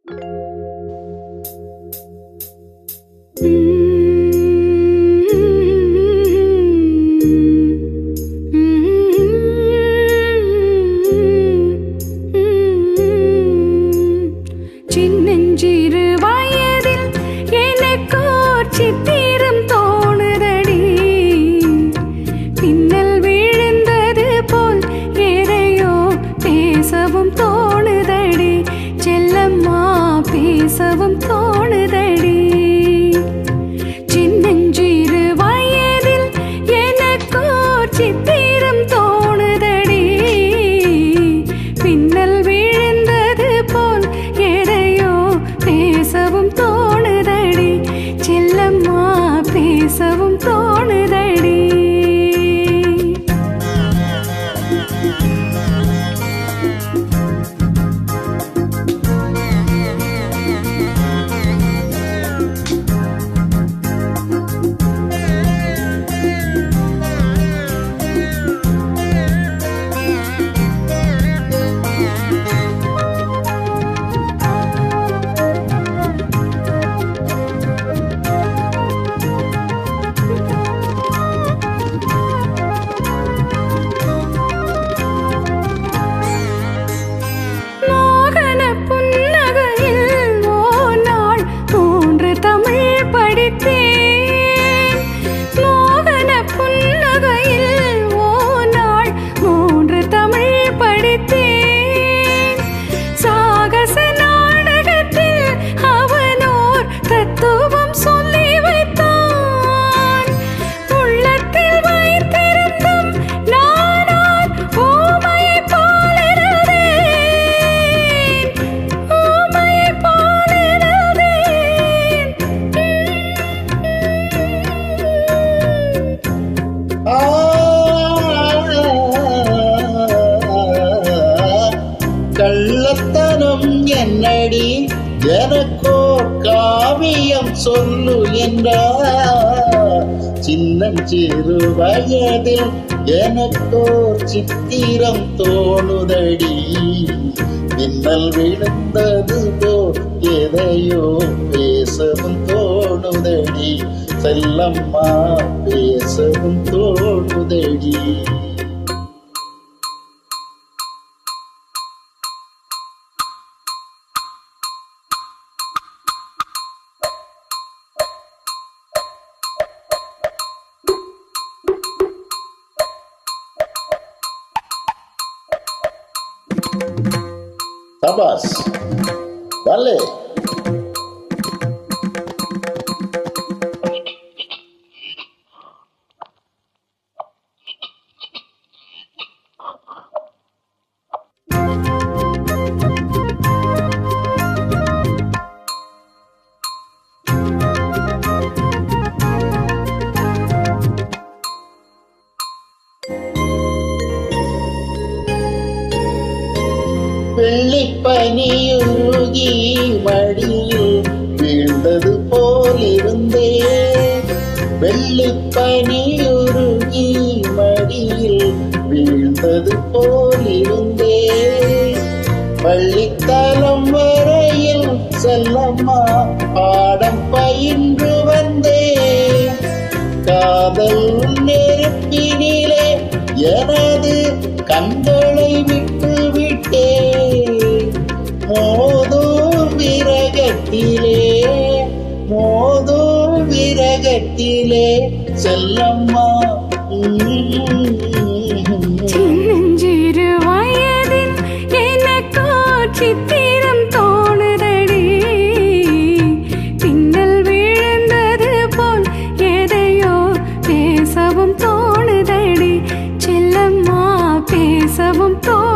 சின்னஞ்சிறு வயதில் எனக்கோர் சித்திரம் தோணுதடி, பின்னல் விழுந்தது போல் எதையோ பேசவும் தோணுதடி, செல்லம்மா பேசவும் தோணுதடி. சின்னஞ்சிறு வயதில் எனக்கோர் சித்திரம் தோணுதடி, பின்னல் விழுந்தது போல் எதையோ பேசவும் தோணுதடி, செல்லம்மா பேசவும் தோணுதடி. கள்ளத்தனம் என்னடி எனக்கோர் காவியம் சொல்லு என்றார். சின்னஞ்சிறு வயதில் எனக்கோர் சித்திரம் தோணுதடி, மின்னல் விழுந்தது போல் எதையோ பேசவும் தோணுதடி, செல்லம்மா பேசவும் தோணுதடி. Sabas, dale. வெள்ளிப்பனியுருகி மடியில் வீழ்ந்தது போலிருந்தே, வெள்ளிப்பனியுருகி மடியில் வீழ்ந்தது போலிருந்தே, பள்ளித்தலம் வரையில் செல்லம்மா பாடம் பயின்று வந்தே, காதல் நெருப்பினிலே எனது கண்களை விட்டு விட்டே, மோதும் விரகத்திலே செல்லம்மா. சின்னஞ்சிறு வயதில் எனக்கோர் சித்திரம் தோணுதடி, பின்னல் விழுந்தது போல் எதையோ பேசவும் தோணுதடி, செல்லம்மா பேசவும் தோணுதடி.